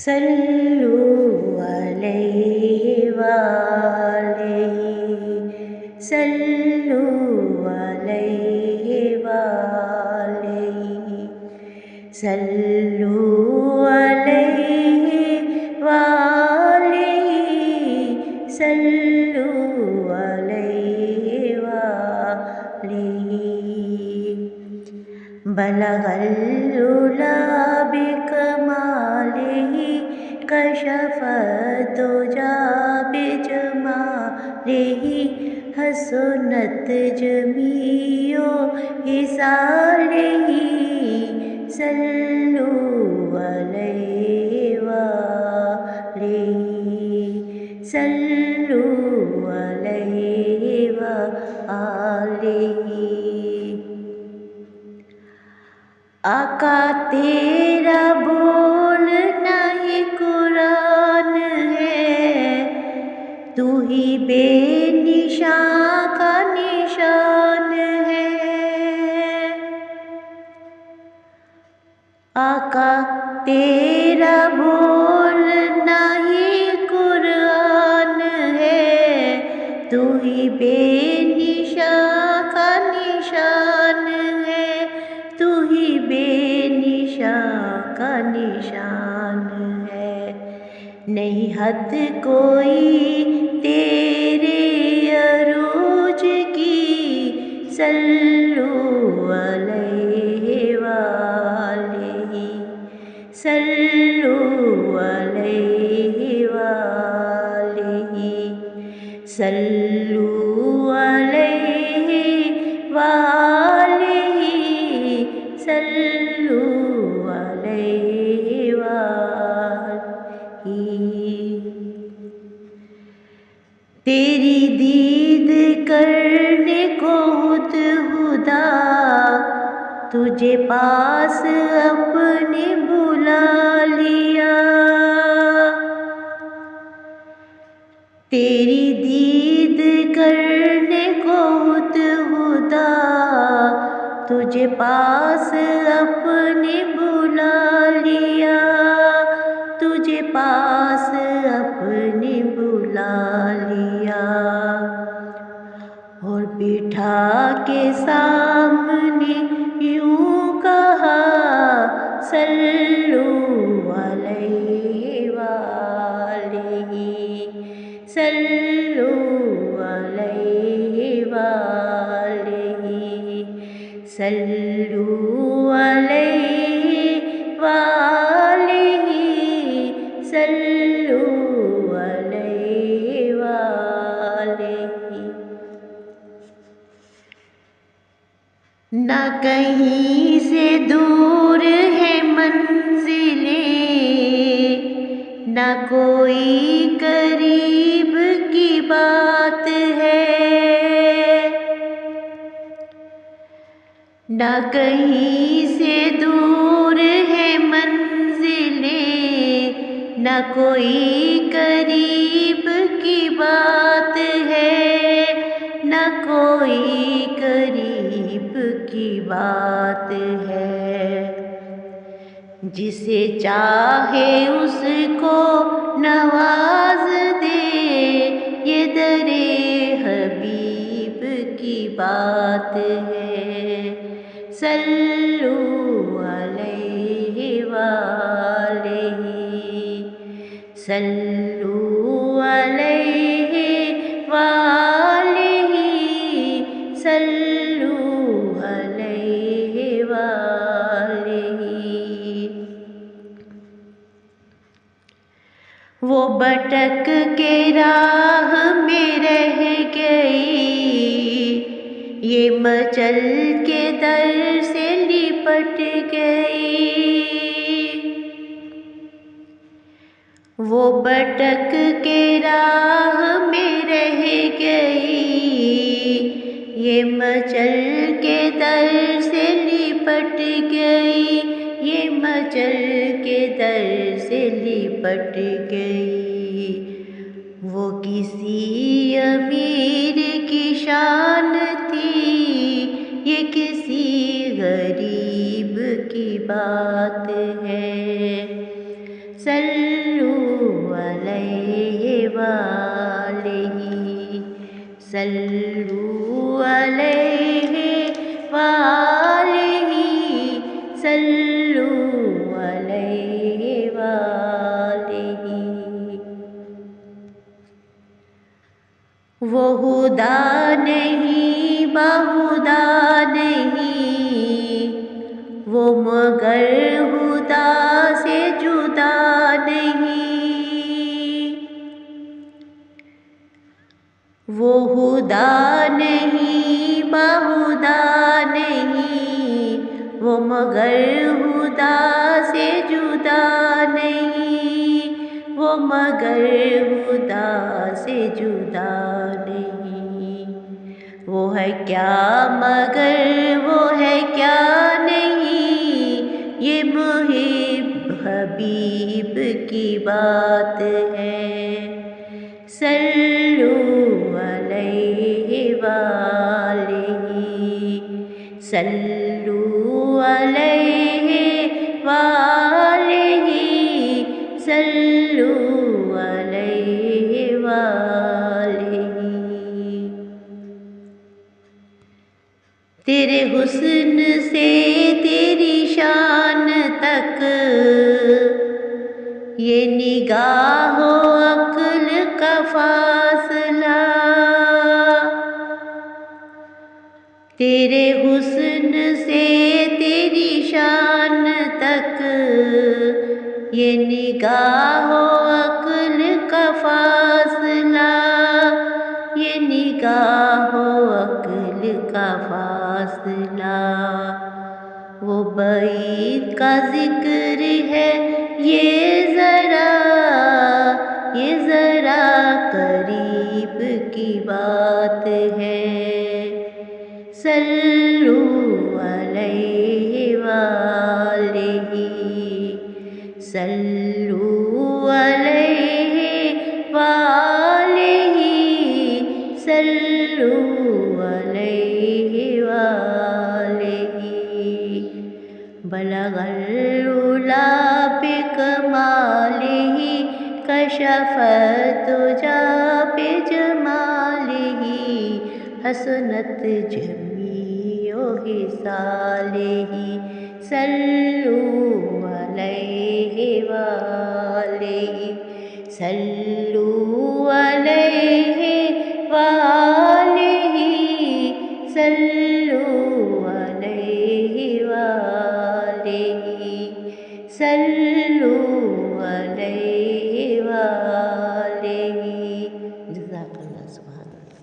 صلو علیہ وآلہ صلو علیہ وآلہ صلو علیہ وآلہ صلو علیہ وآلہ بلغ العلا بکمالہ کشف الدجی بجمالہ حسنت جمیع خصالہ صلو علیہ وآلہ صلو علیہ وآلہ آقا تیرا بولنا ہی قرآن ہے، تو ہی بے نشان کا نشان ہے۔ آقا تیرا بولنا ہی قرآن ہے، تو ہی بے نشان کا نشان ہے، تو ہی بے نشان کا نشان ہے۔ نہیں حد کوئی تیرے عروج کی، صلو علیہ وآلہ صلو علیہ وآلہ صلو علیہ وآلہ صلو علیہ وآلہ۔ تیری دید کرنے کو ہدہدا تجھے پاس اپنے بلا لیا، تیری دید کرنے کو ہدہدا تجھے پاس اپنے بلا لیا، تجھے پاس اپنے بلا لیا، اور بٹھا کے سامنے یوں کہا صلو علیہ وآلہ صلو علیہ وآلہ صلو علیہ وآلہ صلو علیہ وآلہ۔ نہ کہیں سے دور ہے منزلیں، نہ کوئی قریب کی بات ہے، نہ کہیں سے دور ہے منزلیں، نہ کوئی قریب کی بات ہے، نہ کوئی قریب کی بات ہے۔ جسے چاہے اس کو نواز دے، یہ در حبیب کی بات ہے۔ صلو علیہ وآلہ صلو علیہ وآلہ صلو علیہ وآلہ۔ وہ بھٹک کے راہ میں رہ گئی، یہ مچل کے در سے لپٹ گئی، وہ بھٹک کے راہ میں رہ گئی، یہ مچل کے در سے لپٹ گئی، یہ مچل کے در سے لپٹ گئی۔ وہ کسی امیر کی شان تھی، یہ کسی غریب کی بات ہے۔ صلوا علیہ وآلہ صلوا علیہ وآلہ صلوا علیہ وآلہ۔ وہ خدا نہیں بہدا نہیں، وہ مگر خدا سے جدا نہیں۔ وہ خدا نہیں بہدا نہیں، وہ مگر خدا سے جدا نہیں، وہ مگر خدا سے جدا نہیں۔ وہ ہے کیا مگر وہ ہے کیا نہیں، یہ محب حبیب کی بات ہے۔ صلوا علیہ وآلہ صلوا علیہ وآلہ صلوا علیہ وآلہ۔ تیرے حسن سے تیری شان تک یہ نگاہ و عقل کا فاصلہ، تیرے حسن سے تیری شان تک یہ نگاہ و عقل کا فاصلہ، یہ نگاہ و عقل کا فاصلہ۔ وہ بعید کا ذکر ہے یہ ذرا قریب کی بات ہے۔ صلوا علیہ وآلہ صلوا علیہ وآلہ صلوا علیہ وآلہ۔ بلغ العلا بکمالہ کشف الدجی بجمالہ، حسنت جمیع خصالہ۔ صلوا علیہ وآلہ صلوا علیہ وآلہ صلوا علیہ وآلہ صلوا علیہ وآلہ۔ جزاک اللہ، سبحان اللہ۔